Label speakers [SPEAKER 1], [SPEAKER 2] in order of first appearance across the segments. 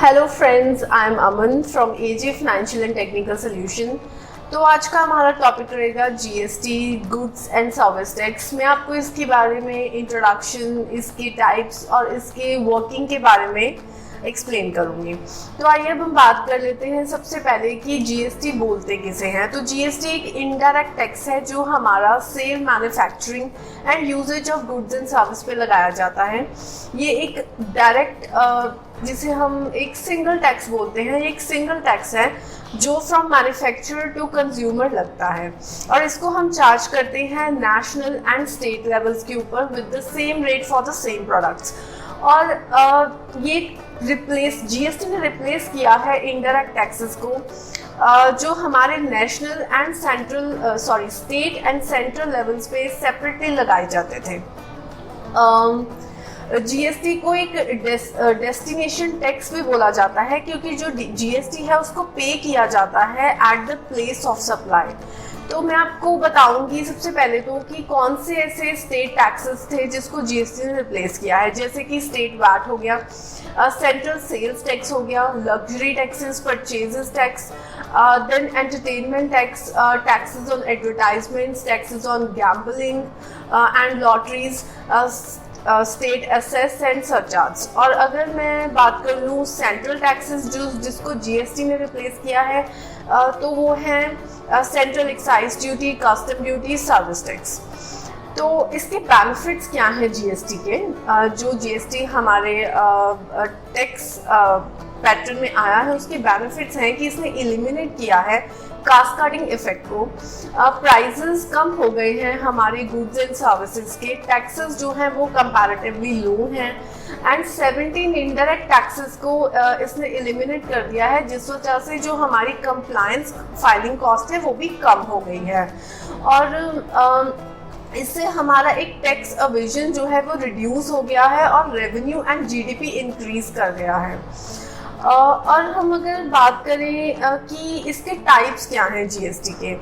[SPEAKER 1] Hello friends, I am Aman from AJ financial and technical solution. तो आज का हमारा टॉपिक रहेगा GST, goods and service tax. मैं आपको इसके बारे में इंट्रोडक्शन, इसके टाइप्स और इसके वर्किंग के बारे में एक्सप्लेन करूंगी। तो आइए अब हम बात कर लेते हैं सबसे पहले कि जीएसटी बोलते किसे हैं। तो जीएसटी एक इनडायरेक्ट टैक्स है जो हमारा sale, manufacturing and uses of goods and service पे लगाया जाता है। ये एक डायरेक्ट जिसे हम एक सिंगल टैक्स बोलते हैं, ये एक सिंगल टैक्स है जो फ्रॉम मैन्युफैक्चरर टू कंज्यूमर लगता है और इसको हम चार्ज करते हैं नेशनल एंड स्टेट लेवल्स के ऊपर with the same rate for the same products. और ये जीएसटी ने रिप्लेस किया है इनडायरेक्ट टैक्सेस को जो हमारे national and state and central levels पे सेपरेटली लगाए जाते थे। जीएसटी को एक डेस्टिनेशन टैक्स भी बोला जाता है क्योंकि जो जीएसटी है उसको पे किया जाता है at the place of supply. तो मैं आपको बताऊंगी सबसे पहले तो कि कौन से ऐसे स्टेट टैक्सेस थे जिसको जीएसटी ने रिप्लेस किया है, जैसे कि स्टेट वैट हो गया, सेंट्रल सेल्स टैक्स हो गया, luxury taxes, purchases tax, then entertainment tax, taxes on advertisements, taxes on gambling and lotteries, state cesses and surcharge. और अगर मैं बात कर लूँ सेंट्रल टैक्सेस जिसको जीएसटी ने रिप्लेस किया है तो वो हैं central excise duty, custom duty, service tax. तो इसके बेनिफिट्स क्या हैं जीएसटी के? जो जीएसटी हमारे टैक्स पैटर्न में आया है उसके बेनिफिट्स हैं कि इसने एलिमिनेट किया है कास्केडिंग इफेक्ट को। प्राइसेस कम हो गए हैं हमारे गुड्स एंड सर्विसेज के, टैक्सेस जो हैं वो कंपैरेटिवली लो हैं एंड 17 इनडायरेक्ट टैक्सेस को इसने एलिमिनेट कर दिया है, जिस वजह से जो हमारी कंप्लायंस फाइलिंग कॉस्ट है वो भी कम हो गई है। और इससे हमारा एक टैक्स अविजन जो है वो रिड्यूस हो गया है और रेवेन्यू एंड जीडीपी इंक्रीज कर गया है। और हम अगर बात करें कि इसके टाइप्स क्या हैं जीएसटी के,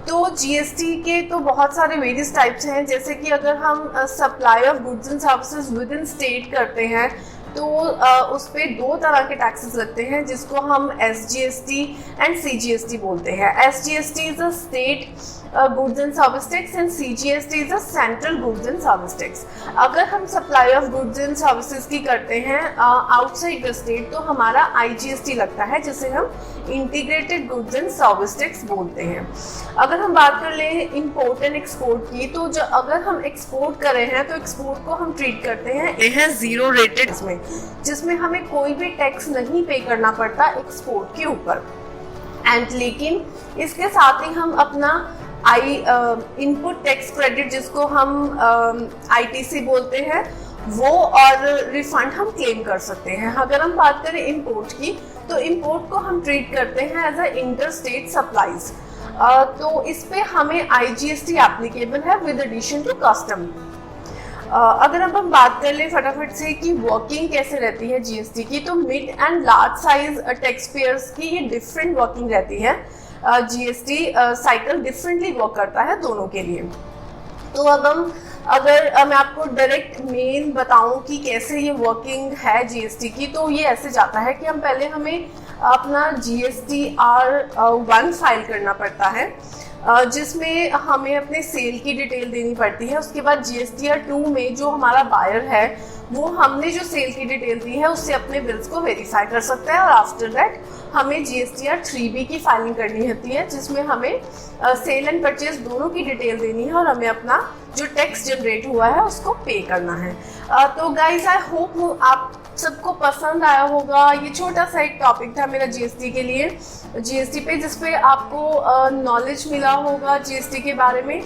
[SPEAKER 1] तो जीएसटी के तो बहुत सारे वेरियस टाइप्स हैं। जैसे कि अगर हम supply of goods and services with in state करते हैं तो उस पर दो तरह के टैक्सेस लगते हैं जिसको हम एसजीएसटी एंड सीजीएसटी बोलते हैं। SGST is a state goods and service tax and CGST is a central goods and service tax. अगर हम supply of goods and services की करते हैं आउटसाइड द स्टेट तो हमारा आईजीएसटी लगता है जिसे हम integrated goods and service tax बोलते हैं। अगर हम बात कर ले इंपोर्ट एंड एक्सपोर्ट की, तो जो अगर हम एक्सपोर्ट कर रहे हैं तो एक्सपोर्ट को हम ट्रीट करते हैं जीरो रेटेड में, जिसमें हमें कोई भी टैक्स नहीं पे करना पड़ता एक्सपोर्ट के ऊपर। एंड लेकिन इसके साथ ही हम अपना इनपुट टैक्स क्रेडिट जिसको हम आईटीसी बोलते हैं वो और रिफंड हम क्लेम कर सकते हैं। अगर हम बात करें इंपोर्ट की तो इंपोर्ट को हम ट्रीट करते हैं as a inter state supplies. तो इस पे हमें आईजीएसटी एप्लीकेबल है विद एडिशन टू कस्टम। अगर अब हम बात कर ले फटाफट से कि वर्किंग कैसे रहती है जीएसटी की, तो mid and large size tax payers की ये डिफरेंट वर्किंग रहती है। जीएसटी साइकिल डिफरेंटली वर्क करता है दोनों के लिए। तो अब हम अगर मैं आपको डायरेक्ट मेन बताऊं कि कैसे ये वर्किंग है जीएसटी की, तो ये ऐसे जाता है कि हमें अपना GSTR-1 फाइल करना पड़ता है जिसमें हमें अपने सेल की डिटेल देनी पड़ती है। उसके बाद GSTR-2 में जो हमारा बायर है वो हमने जो सेल की डिटेल दी है उससे अपने बिल्स को वेरीफाई कर सकता है। और आफ्टर दैट हमें GSTR-3B की फाइलिंग करनी होती है जिसमें हमें सेल एंड परचेज दोनों की डिटेल देनी है और हमें अपना जो टैक्स जनरेट हुआ है उसको पे करना है। तो गाइज आई होप आप सबको पसंद आया होगा। ये छोटा सा एक टॉपिक था मेरा जीएसटी के लिए, जीएसटी पे, जिसपे आपको नॉलेज मिला होगा जीएसटी के बारे में।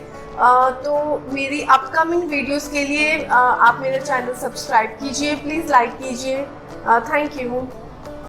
[SPEAKER 1] तो मेरी अपकमिंग वीडियोस के लिए आप मेरा चैनल सब्सक्राइब कीजिए, प्लीज़ लाइक कीजिए। Thank you.